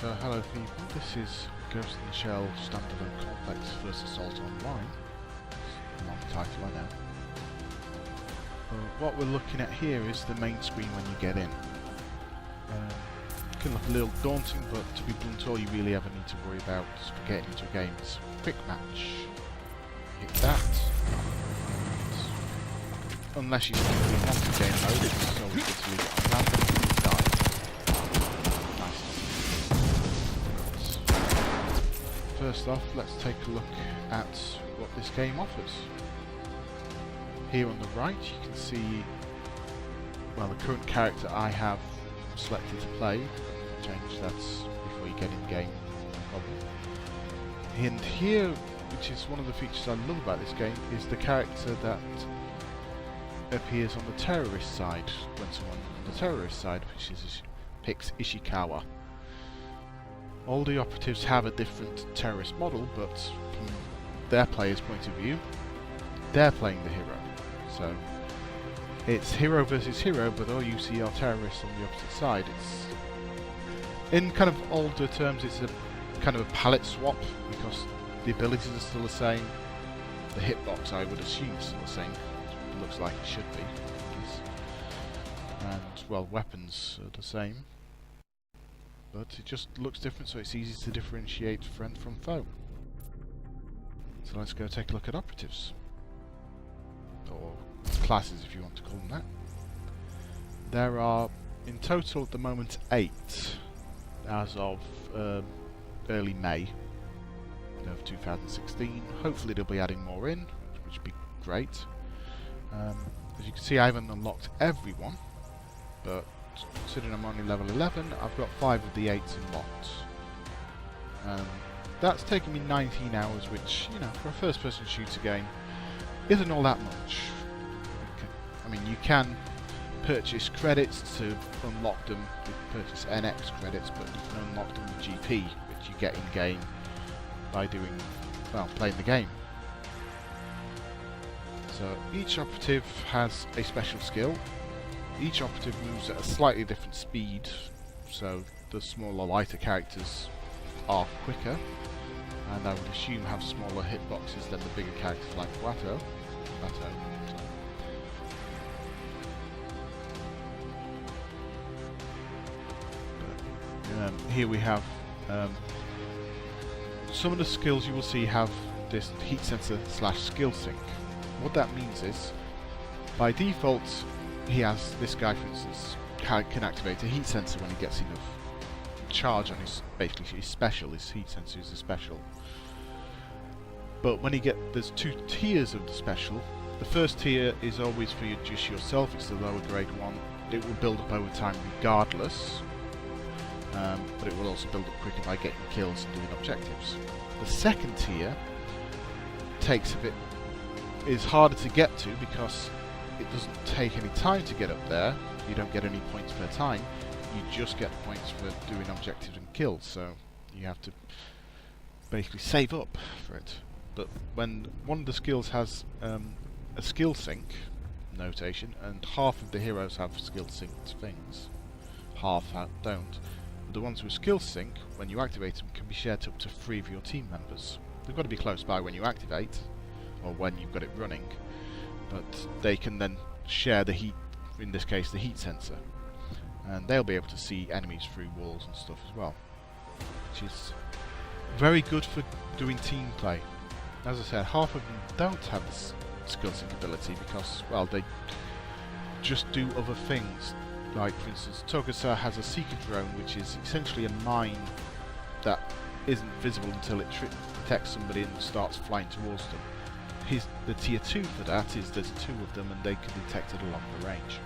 So hello people, this is Ghost in the Shell Standalone Complex vs Assault Online. It's a long title, I know. But what we're looking at here is the main screen when you get in. It can look a little daunting, but to be blunt, all you really ever need to worry about for getting into a game is quick match. Hit that. And unless you simply want the game mode, it's always good to leave it on random and die. First off, let's take a look at what this game offers. Here on the right you can see, well, the current character I have selected to play. Change that before you get in game, no problem. And here, which is one of the features I love about this game, is the character that appears on the terrorist side when someone on the terrorist side picks Ishikawa. All the operatives have a different terrorist model, but from their player's point of view, they're playing the hero. So it's hero versus hero, but all you see are terrorists on the opposite side. It's, in kind of older terms, it's a kind of a palette swap, because the abilities are still the same. The hitbox, I would assume, is still the same. It looks like it should be. And, well, weapons are the same. But it just looks different, so it's easy to differentiate friend from foe. So let's go take a look at operatives. Or classes, if you want to call them that. There are, in total at the moment, 8 as of early May of 2016. Hopefully they'll be adding more in, which would be great. As you can see, I haven't unlocked everyone, but considering I'm only level 11, I've got 5 of the 8 unlocked. That's taken me 19 hours, which, you know, for a first-person shooter game, isn't all that much. I mean, you can purchase credits to unlock them. You can purchase NX credits, but you can unlock them with GP, which you get in-game by doing, well, playing the game. So each operative has a special skill. Each operative moves at a slightly different speed, so the smaller, lighter characters are quicker, and I would assume have smaller hitboxes than the bigger characters like Batou. Here we have some of the skills you will see have this heat sensor / skill sync. What that means is, by default, this guy, for instance, can activate a heat sensor when he gets enough charge on his, basically his special. His heat sensor is a special. But when there's 2 tiers of the special. The first tier is always for just yourself. It's the lower grade one. It will build up over time regardless, but it will also build up quicker by getting kills and doing objectives. The second tier is harder to get to because it doesn't take any time to get up there. You don't get any points per time. You just get points for doing objectives and kills, so you have to basically save up for it. But when one of the skills has a skill sync notation, and half of the heroes have skill synced things, half don't. But the ones with skill sync, when you activate them, can be shared to up to 3 of your team members. They've got to be close by when you activate, or when you've got it running. But they can then share the heat, in this case the heat sensor, and they'll be able to see enemies through walls and stuff as well, which is very good for doing team play. As I said, half of them don't have this skill sync ability because, well, they just do other things. Like, for instance, Togusa has a seeker drone, which is essentially a mine that isn't visible until it detects somebody and starts flying towards them. The tier 2 for that is there's 2 of them and they can detect it along the range.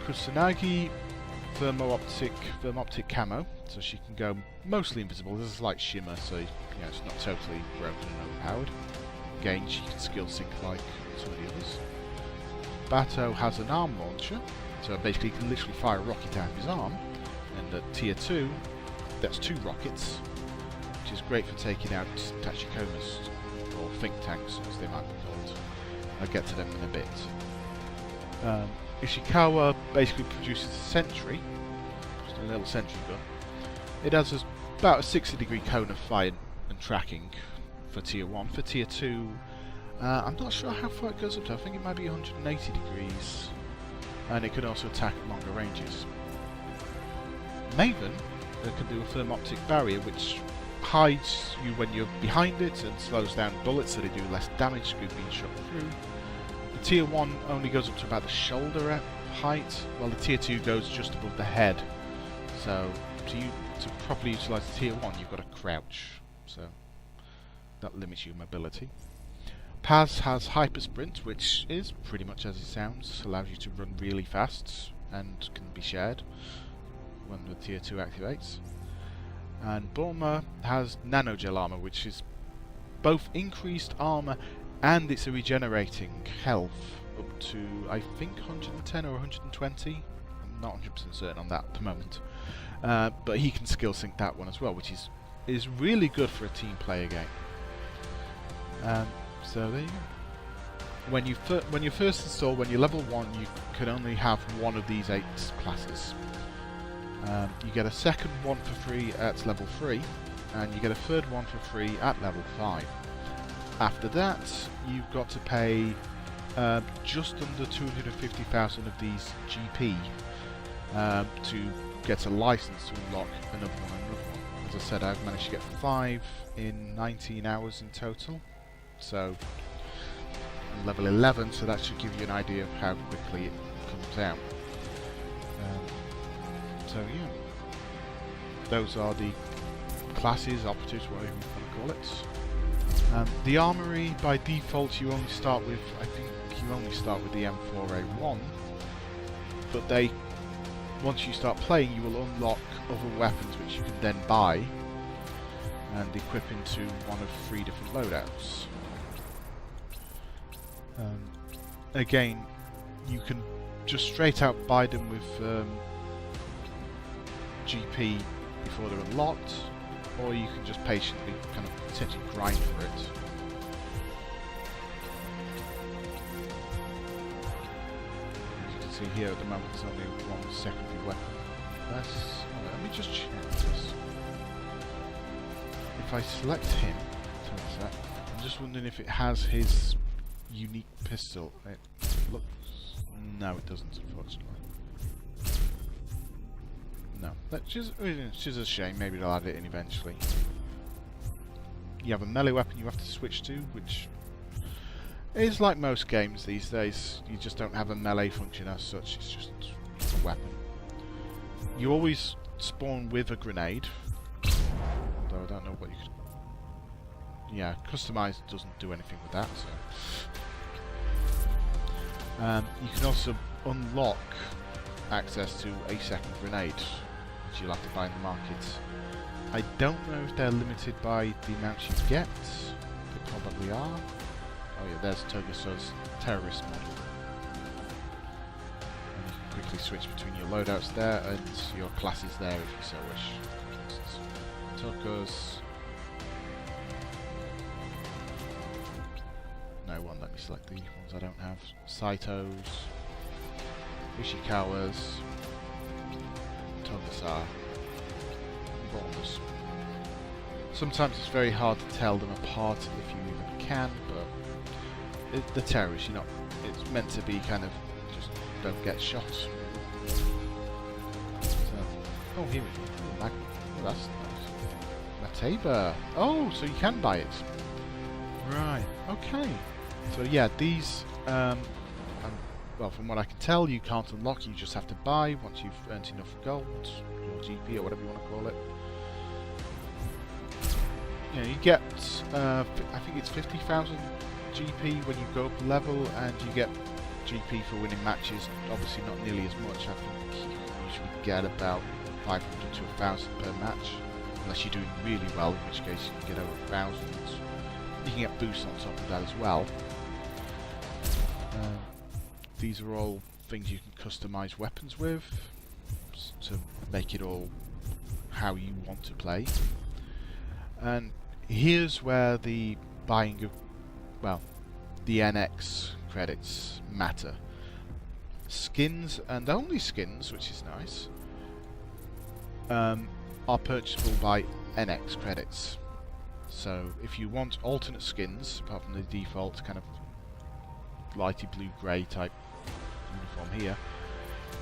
Kusanagi, thermo-optic camo, so she can go mostly invisible. There's a slight shimmer, so it's not totally broken and overpowered. Again, she can skill sync like some of the others. Batou has an arm launcher, so basically he can literally fire a rocket out of his arm, and at tier 2, that's 2 rockets, which is great for taking out Tachikomas, or think tanks as they might be called. I'll get to them in a bit. Ishikawa basically produces a sentry, a little sentry gun. It has about a 60-degree cone of fire and tracking for tier 1. For tier 2, I'm not sure how far it goes up to. I think it might be 180 degrees. And it can also attack at longer ranges. Maven can do a thermoptic barrier, which hides you when you're behind it and slows down bullets so they do less damage to being shot through. The tier 1 only goes up to about the shoulder height, while the tier 2 goes just above the head. So to properly utilise the tier 1, you've got to crouch. So that limits your mobility. Paz has Hyper Sprint, which is pretty much as it sounds, allows you to run really fast and can be shared when the tier 2 activates. And Bulma has Nanogel Armor, which is both increased armor and it's a regenerating health up to, I think, 110 or 120. I'm not 100% certain on that at the moment. But he can skill sync that one as well, which is really good for a team player game. So there you go. When you first install, when you're level 1, you can only have one of these 8 classes. You get a second one for free at level 3, and you get a third one for free at level 5. After that, you've got to pay just under 250,000 of these GP to get a license to unlock another one. As I said, I've managed to get 5 in 19 hours in total. So, I'm level 11, so that should give you an idea of how quickly it comes out. So yeah, those are the classes, operatives, whatever you want to call it. The armory, by default, you only start with, I think you only start with the M4A1, but once you start playing, you will unlock other weapons which you can then buy and equip into one of 3 different loadouts. Again, you can just straight out buy them with GP before they're unlocked, or you can just patiently kind of essentially grind for it. As you can see here at the moment, there's only one secondary weapon. Let me just check this. If I select him, I'm just wondering if it has his unique pistol. It looks... No, it doesn't, unfortunately. No, it's just a shame. Maybe they'll add it in eventually. You have a melee weapon you have to switch to, which is like most games these days. You just don't have a melee function as such. It's just a weapon. You always spawn with a grenade, although I don't know what you could... Yeah, customize doesn't do anything with that. So you can also unlock access to a second grenade, which you'll have to buy in the market. I don't know if they're limited by the amount you get. They probably are. Oh yeah, there's Togusa's terrorist model. And you can quickly switch between your loadouts there and your classes there if you so wish. For instance, Toku's... No, it won't let me select the ones I don't have. Saito's, Ishikawa's, Togusa, Bulma's. Sometimes it's very hard to tell them apart if you even can, but the terrorists, it's meant to be kind of just don't get shot. So, oh, here we go. Oh, that's nice. Mateba. Oh, so you can buy it. Right. Okay. So yeah, these. Well, from what I can tell, you can't unlock. You just have to buy once you've earned enough gold, or GP, or whatever you want to call it. Yeah, you get. I think it's 50,000 GP when you go up a level, and you get GP for winning matches. Obviously, not nearly as much. I think you usually get about 500 to 1,000 per match, unless you're doing really well, in which case you can get over 1,000. You can get boosts on top of that as well. These are all things you can customize weapons with to make it all how you want to play. And here's where the buying of, well, the NX credits matter. Skins, and only skins, which is nice, are purchasable by NX credits. So if you want alternate skins, apart from the default kind of lighty blue grey type uniform here,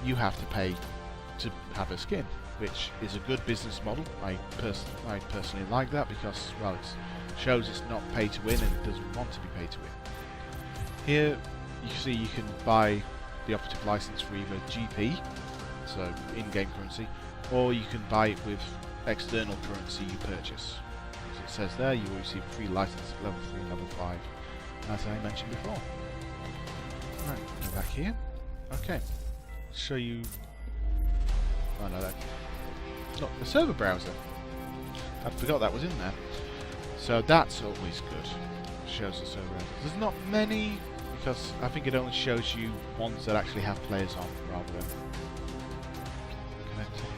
you have to pay to have a skin, which is a good business model. I personally like that because, well, it shows it's not pay to win and it doesn't want to be pay to win. Here you see you can buy the operative license for either GP, so in-game currency, or you can buy it with external currency you purchase. As it says there, you will receive free license at level 3 and level 5, as I mentioned before. Right, go back here. Okay, show you. Oh no, that's not the server browser. I forgot that was in there. So that's always good. Shows the server browser. There's not many, because I think it only shows you ones that actually have players on, rather than connecting.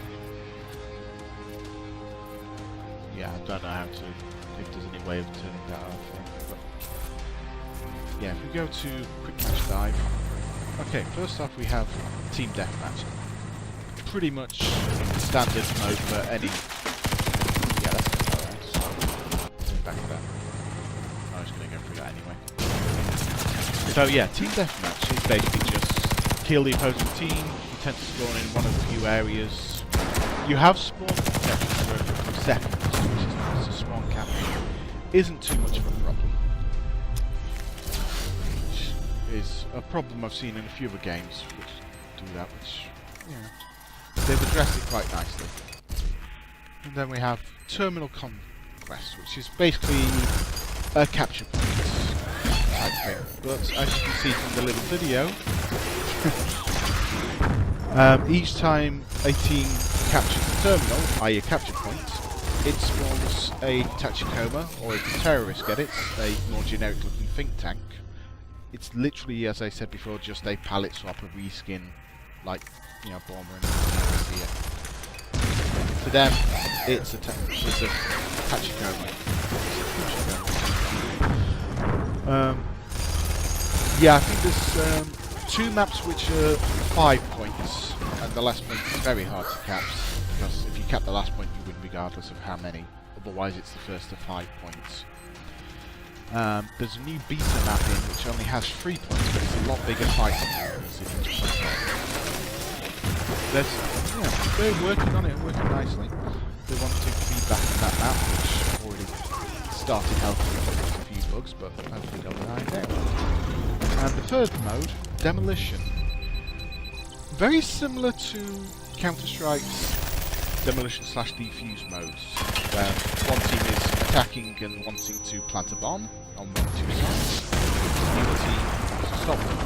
Yeah, I don't know how to, if there's any way of turning that off. But yeah, if we go to Quick Match Dive. Okay, first off we have Team Deathmatch. Pretty much standard mode for any. Yeah, that's alright. Back to that. I was going to go through that anyway. So yeah, Team Deathmatch is basically just kill the opposing team. You tend to spawn in one of the few areas. You have spawn protection for a couple of seconds, which is nice. So spawn capping isn't too much of a problem. Which is a problem I've seen in a few other games which do that, which, yeah, they've addressed it quite nicely. And then we have Terminal Conquest, which is basically a capture points type thing. But as you can see from the little video, each time a team captures the terminal, i.e. a capture point, it spawns a Tachikoma, or if the terrorists get it, a more generic looking think tank. It's literally, as I said before, just a palette swap, a reskin, like, you know, Bomber and here. To them, it's a Tachikoma. Yeah, I think there's 2 maps which are 5 points, and the last point is very hard to cap, because if you cap the last point you win regardless of how many, otherwise it's the first of 5 points. There's a new beta map in which only has 3 points, but it's a lot bigger fighting areas in each point. Yeah, they're working on it and working nicely. They want to feedback on that map, which already started helping with a few bugs, but hopefully they'll iron out. And the third mode, Demolition. Very similar to Counter-Strike's Demolition/Defuse modes, where one team is attacking and wanting to plant a bomb on 1 or 2 sides, the other team wants to stop them.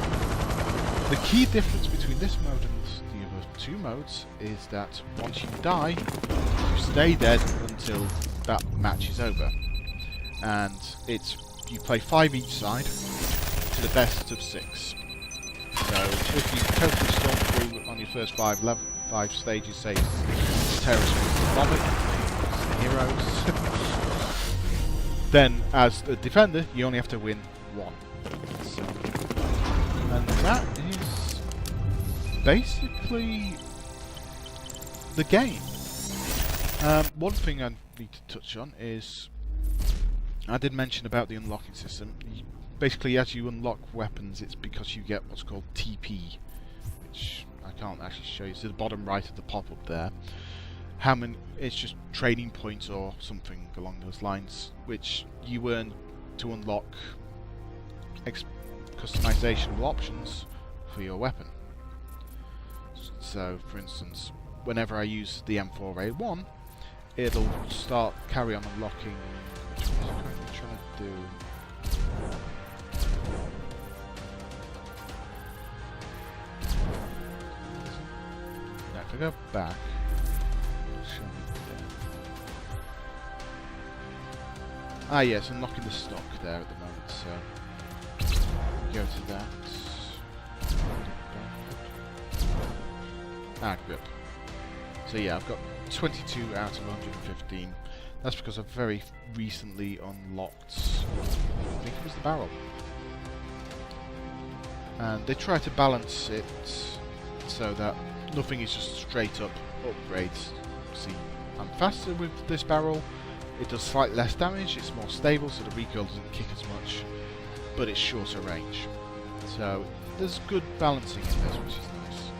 The key difference between this mode and the other 2 modes is that once you die, you stay dead until that match is over. And you play 5 each side to the best of 6. So if you totally storm through on your first 5 stages, say terrorists with bomb it, heroes, then as a defender you only have to win 1. So, and that is basically the game. One thing I need to touch on is, I did mention about the unlocking system. Basically, as you unlock weapons, it's because you get what's called TP, which I can't actually show you. It's at the bottom right of the pop-up there. How many? It's just training points or something along those lines, which you earn to unlock customizable options for your weapon. So, for instance, whenever I use the M4A1, it'll carry on unlocking. Which one am I trying to do? Now, if I go back, show me there. Ah, yes, unlocking the stock there at the moment. So go to that. Ah, grip. So yeah, I've got 22 out of 115. That's because I've very recently unlocked, I think it was the barrel. And they try to balance it so that nothing is just straight up upgrades See, I'm faster with this barrel. It does slightly less damage, it's more stable, so the recoil doesn't kick as much, but it's shorter range. So there's good balancing in this, which is nice.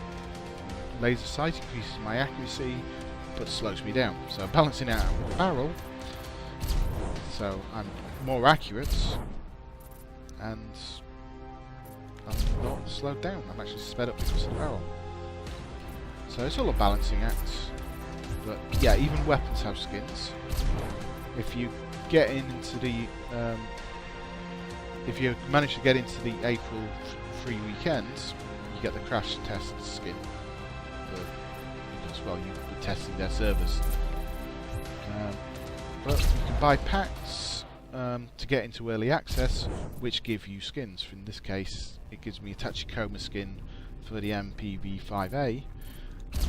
Laser sight increases my accuracy, but slows me down. So I'm balancing out with the barrel, so I'm more accurate, and I'm not slowed down. I'm actually sped up because of the barrel. So it's all a balancing act. But yeah, even weapons have skins. If you get into the, if you manage to get into the April free weekends, you get the crash test skin. Because well, you were testing their servers. But you can buy packs to get into early access, which give you skins. In this case, it gives me a Tachikoma skin for the MPV-5A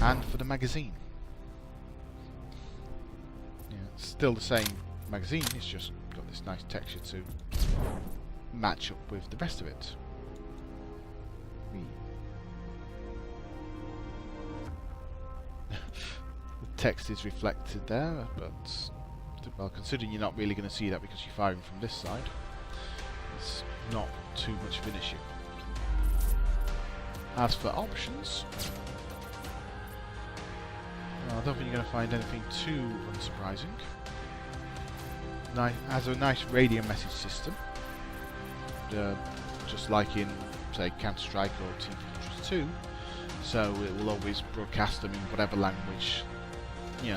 and for the magazine. It's still the same magazine, it's just got this nice texture to match up with the rest of it. The text is reflected there, but well, considering you're not really going to see that because you're firing from this side, it's not too much of an issue. As for options, I don't think you're going to find anything too unsurprising. Has a nice radio message system, just like in, say, Counter-Strike or Team Fortress 2. So it will always broadcast them in whatever language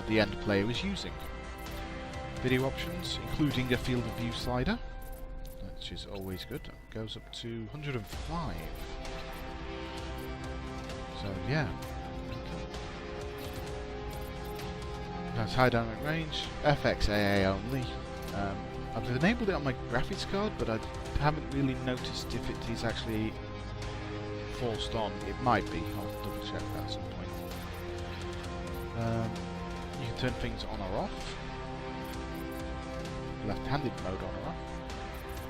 the end player is using. Video options, including a field of view slider, which is always good. It goes up to 105. So yeah. That's high dynamic range, FXAA only. I've enabled it on my graphics card, but I haven't really noticed if it is actually forced on. It might be. I'll double check that at some point. You can turn things on or off. Left-handed mode on or off.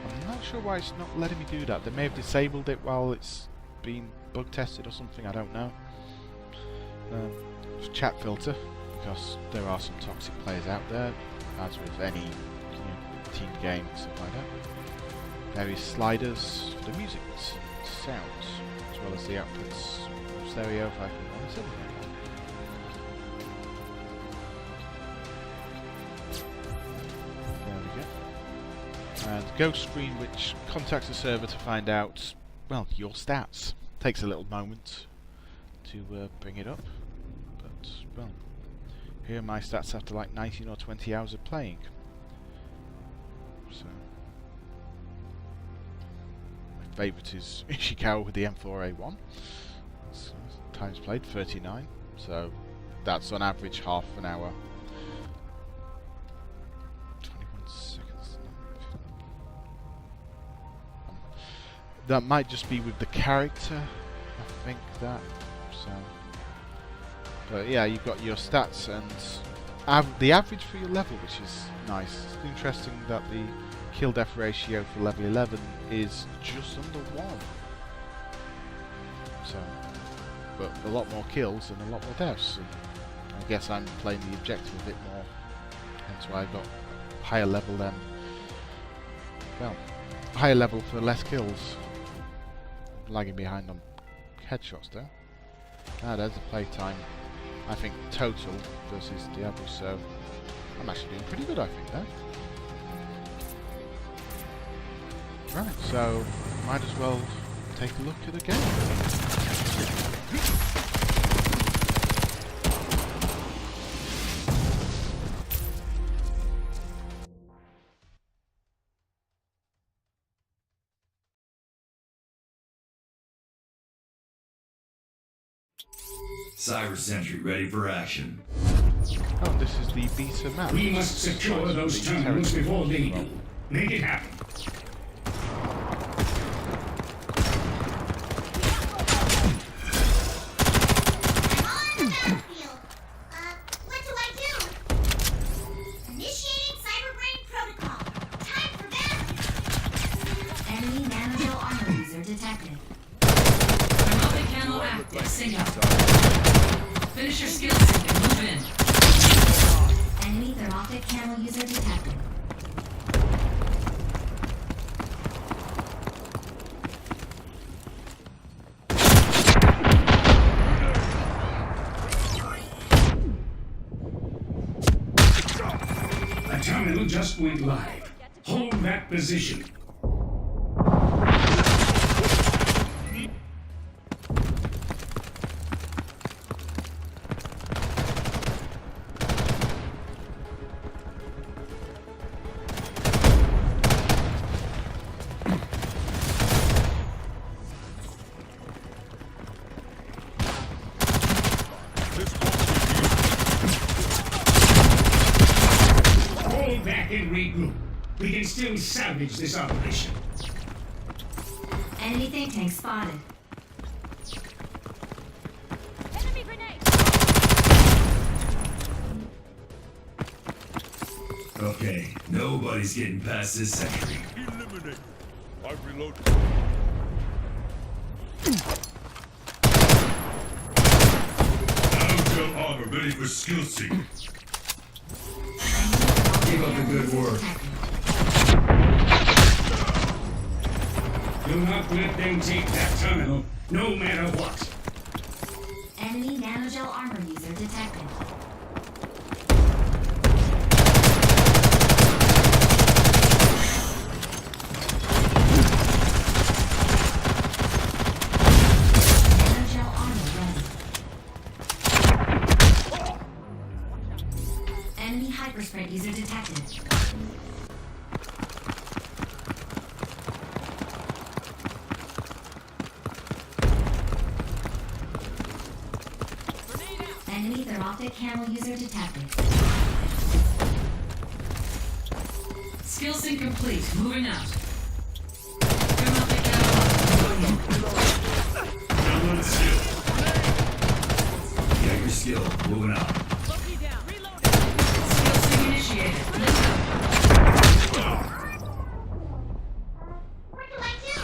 I'm not sure why it's not letting me do that. They may have disabled it while it's been bug tested or something. I don't know. Chat filter, because there are some toxic players out there, as with any team game and stuff like that. Various sliders for the music and sounds, as well as the outputs, stereo 5.1 and 7.1. There we go. And Ghost Screen, which contacts the server to find out, well, your stats. Takes a little moment to bring it up, but well, here are my stats after like 19 or 20 hours of playing. So my favourite is Ishikawa with the M4A1. Times played 39, so that's on average half an hour. 21 seconds. That might just be with the character, I think that. So, but yeah, you've got your stats and the average for your level, which is nice. It's interesting that the kill death ratio for level 11 is just under 1. So, but a lot more kills and a lot more deaths. And I guess I'm playing the objective a bit more, hence why I got higher level than, well, higher level for less kills. Lagging behind on headshots there. There's the playtime, I think, total versus the average, so I'm actually doing pretty good, I think, there. Right, so might as well take a look at the game. Cyber Sentry ready for action. Oh, this is the beta map. We must secure those terminals before they do. Make it happen. What do I do? Initiating Cyberbrain protocol. Time for battle. Enemy nano armor user detected. Multi-camo active. Sync up. Finish your skill sync and move in. terminal just went live. Hold that position. Hold back and regroup. We can still salvage this operation. Enemy think tank spotted. Enemy grenade. Okay, nobody's getting past this sentry. Eliminate. I reload. Outro armor ready for skill sync. Keep up the good work. Do not let them take that terminal, no matter what. Enemy nanogel armor user detected. Nanogel armor ready. Enemy hypersprint user detected. Enemy thermoptic camel user detected. Skill sync complete. Moving out. Thermoptic camel. Download skill. Get your skill. Moving out. Loki down. Reloading. Skill sync initiated. Lift up. What do I do?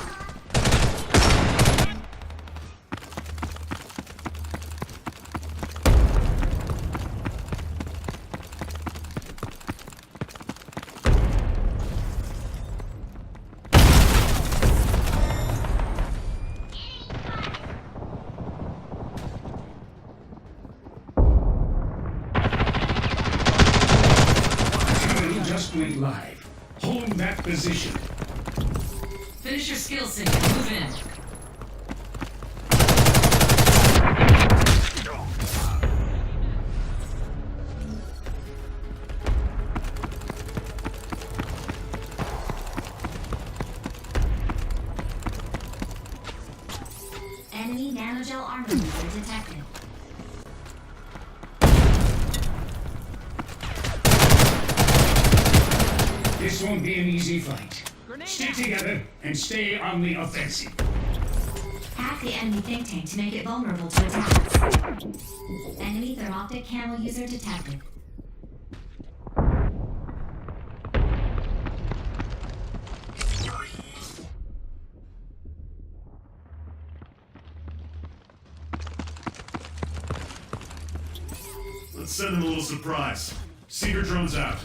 Terminal just went live. Hold that position. Finish your skill sync and move in. Enemy nanogel armor user detected. This won't be an easy fight. Grenade Stick out. together and stay on the offensive. Hack the enemy think tank to make it vulnerable to attacks. Enemy thermoptic camel user detected. Let's send them a little surprise. Cedar drones out.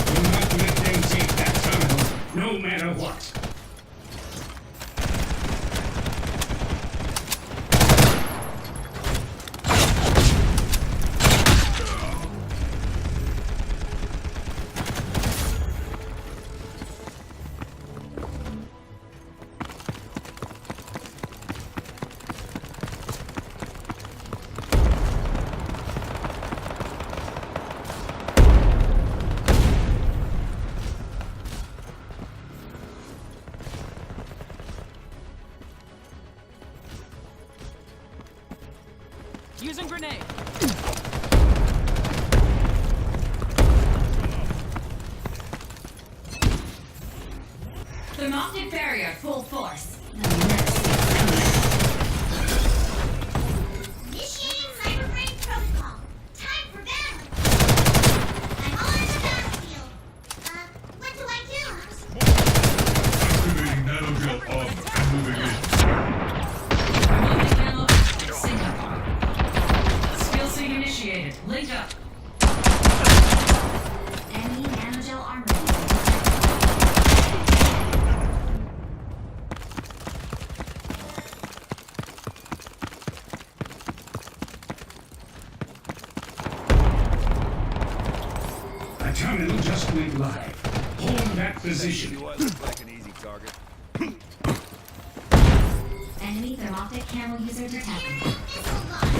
Do not let them take that terminal, no matter what. Using grenade. Thermoptic barrier full force. Initiating cyberbrain protocol. Time for battle. I'm on the battlefield. What do I do? Activating nanogel armor and moving in. Thermoptic camel. Sync up. Skill sync initiated. Link up. Enemy nanogel armor user detected. went live. Hold that position. Do I look like an easy target? Enemy thermoptic camel user detected. Missile launch.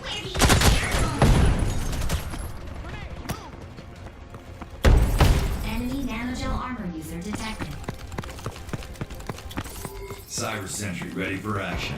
Where do you Enemy nanogel armor user detected. Cyrus Sentry ready for action.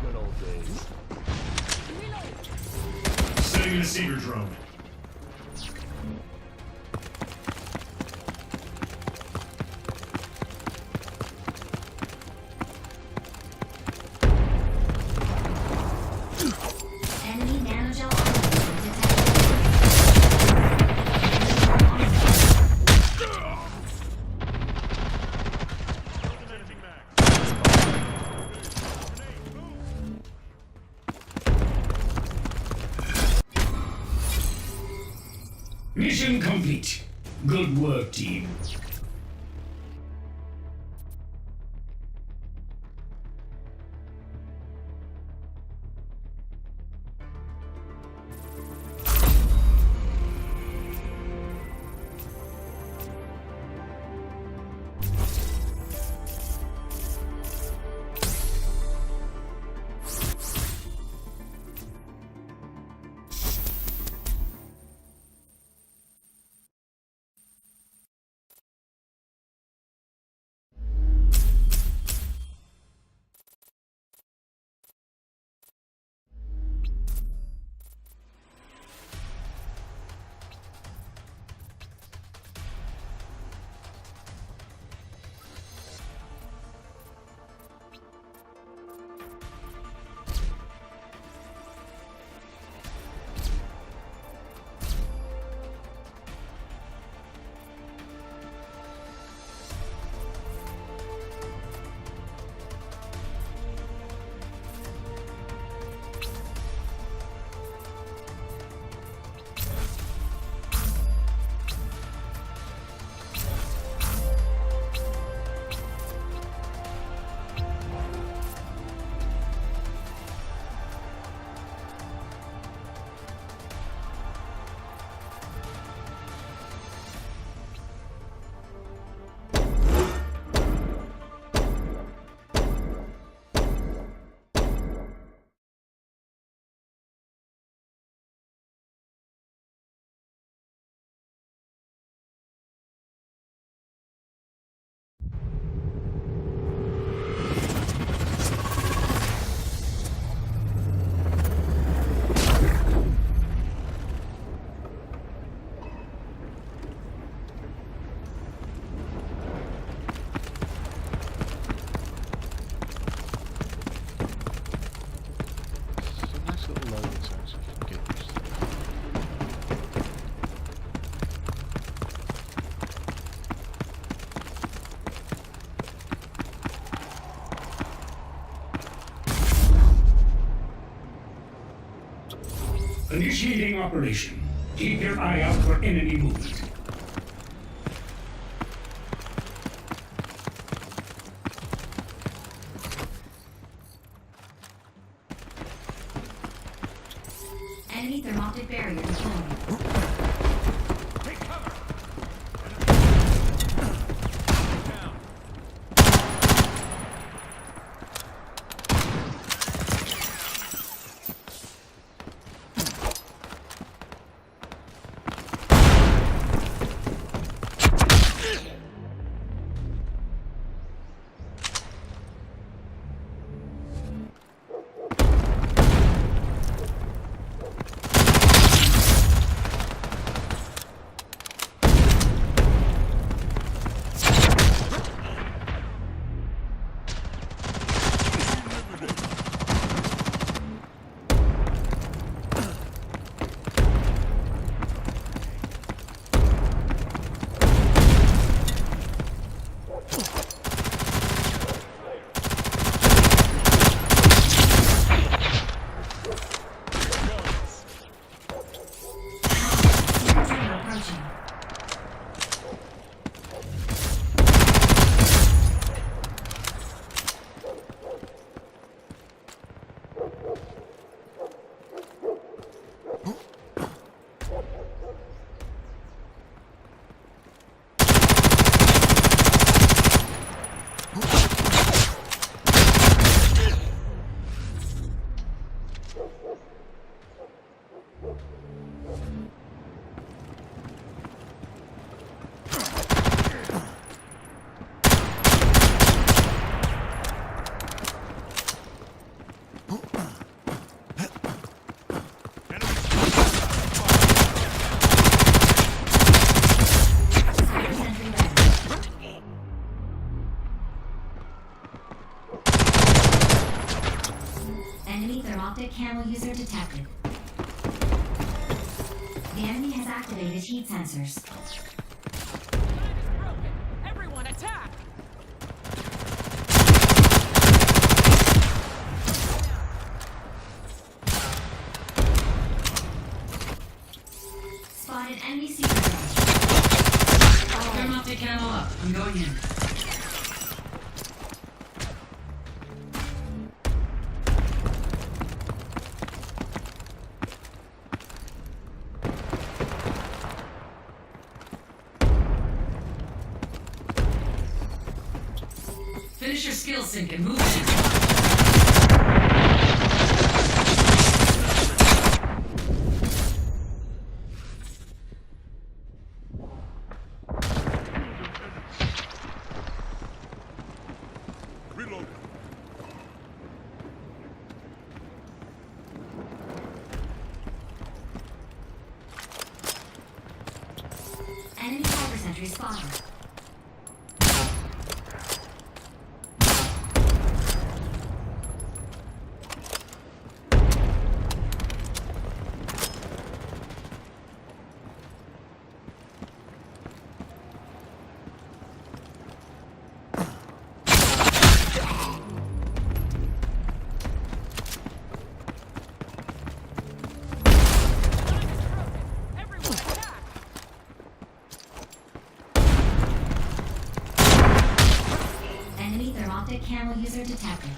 Good old days. Setting the Seeger drone. Enemy nanogel armor user detected. Mission complete. Good work, team. It's a nice little loading zone, so you can get used to it. Initiating operation. Keep your eye out for enemy movement. Enemy thermoptic barrier deployed. Take cover! Down. camo user detected. The enemy has activated heat sensors. Everyone attack! Spotted enemy secret drone. Thermoptic camo up. I'm going in. Finish your skill sync and move in. Reload. Enemy cyber sentry spotted. Everyone attack! Enemy thermoptic camo user detected.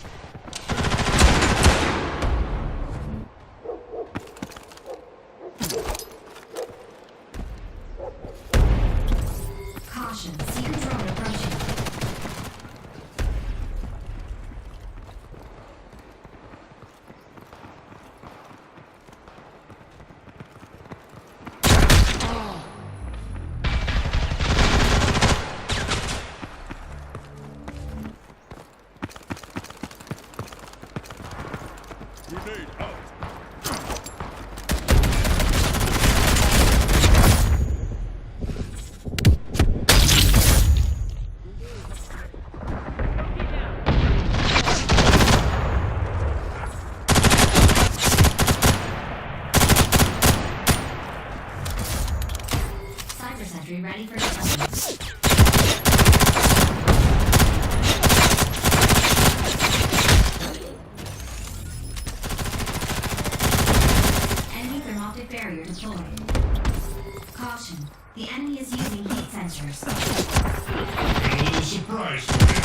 Caution, secret drone approaching. Grenade out. Cyber sentry ready for deployment. Enemy thermoptic barrier deployed. Caution, the enemy is using heat sensors. A little surprise for this.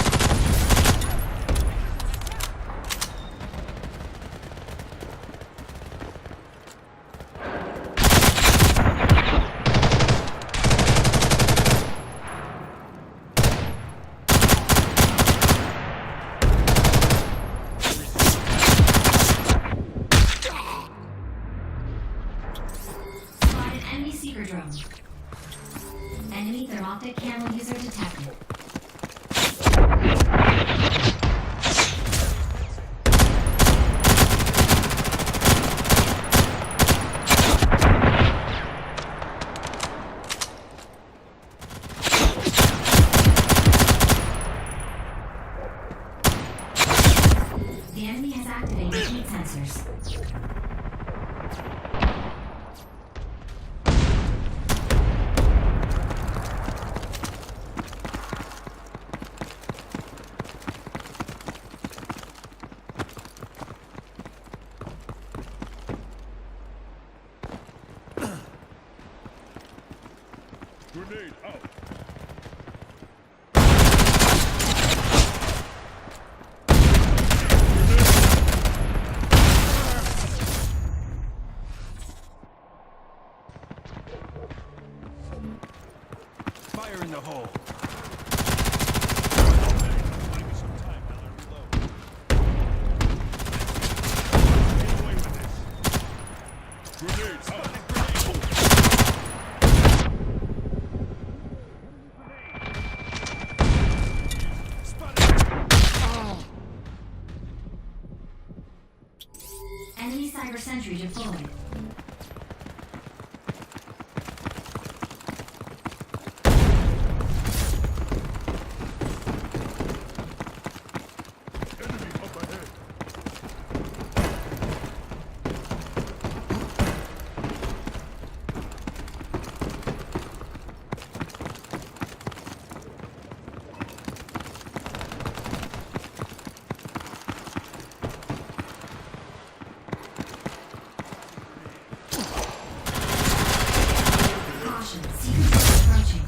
Spotted enemy seeker drone. Enemy thermoptic camo user detected. The enemy has activated heat sensors. Grenade out. Fire in the hole. Buy me some time while I reload. Get away with this. Grenade out. Enemy cyber sentry deployed. approaching.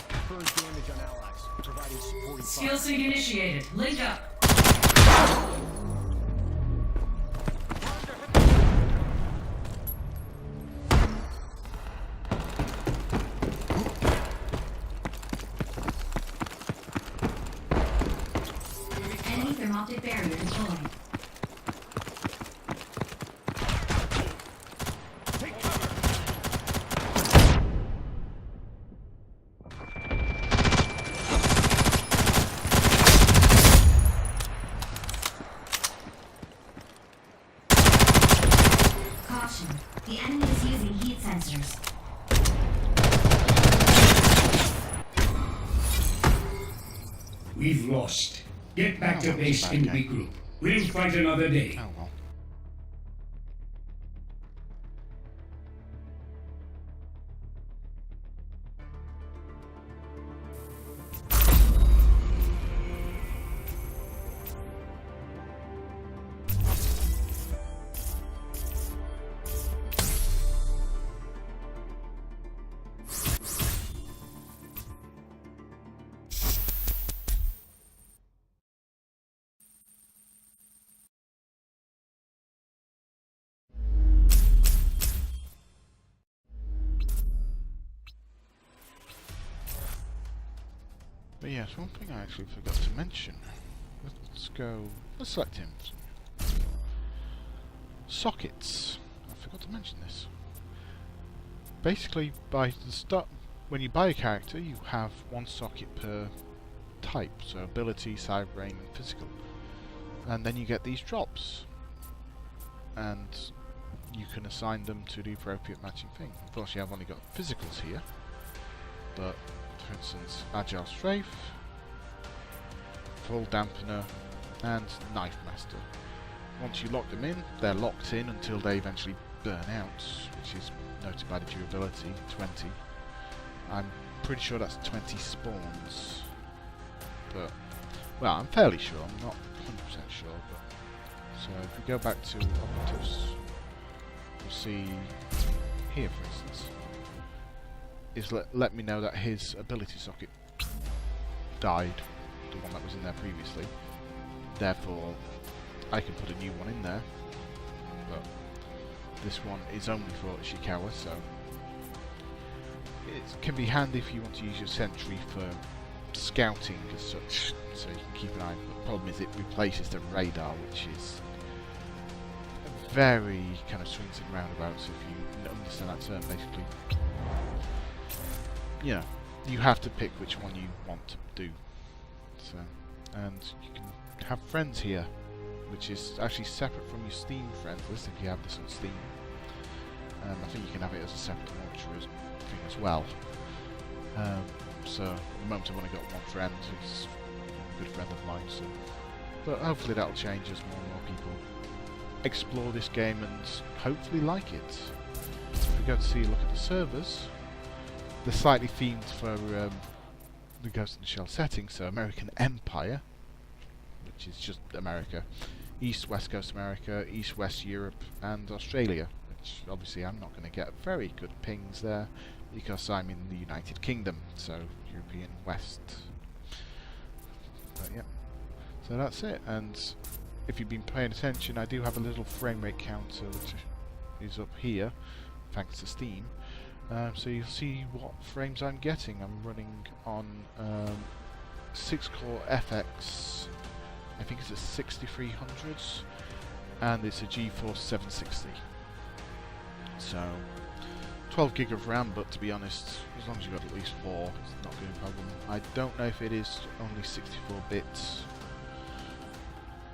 Confirmed damage on allies. Providing supporting Skill fire. sync initiated. Link up. Enemy thermoptic barrier deployed. Take cover. Caution. The enemy is using heat sensors. We've lost. Get back Oh, to that was base a bad and game. regroup. We'll fight another day. Oh well. But yes, one thing I actually forgot to mention. Let's select him. Sockets. I forgot to mention this. Basically, by the start, when you buy a character, you have one socket per type, so ability, cyber brain, and physical. And then you get these drops. And you can assign them to the appropriate matching thing. Unfortunately, I've only got physicals here. But for instance, Agile Strafe, Full Dampener, and Knife Master. Once you lock them in, they're locked in until they eventually burn out, which is noted by the durability, 20. I'm pretty sure that's 20 spawns. But, well, I'm fairly sure, I'm not 100% sure, but... So, if we go back to operatives, you'll see here, for instance, is let me know that his ability socket died, the one that was in there previously. Therefore, I can put a new one in there, but this one is only for Ishikawa, so it can be handy if you want to use your sentry for scouting as such, so you can keep an eye. The problem is it replaces the radar, which is very kind of swings and roundabouts if you understand that term, basically. You know, you have to pick which one you want to do. So, and you can have friends here, which is actually separate from your Steam friends list if you have this on Steam. I think you can have it as a separate launcher thing as well. So, at the moment I've only got one friend who's a good friend of mine, so. But hopefully that'll change as more and more people explore this game and hopefully like it. If we go to see a look at the servers, they're slightly themed for the Ghost in the Shell setting, so American Empire, which is just America, East West Coast America, East West Europe, and Australia, which obviously I'm not going to get very good pings there because I'm in the United Kingdom, so European West. But yeah, so that's it. And if you've been paying attention, I do have a little frame rate counter which is up here, thanks to Steam. So you'll see what frames I'm getting. I'm running on 6-core FX, I think it's a 6300s, and it's a GeForce 760. So 12 gig of RAM, but to be honest, as long as you've got at least 4, it's not going to be a problem. I don't know if it is only 64 bits.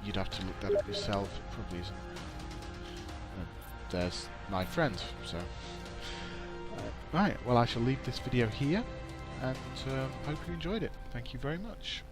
You'd have to look that up yourself. It probably isn't. There's my friend, so. Right, well I shall leave this video here, and hope you enjoyed it. Thank you very much.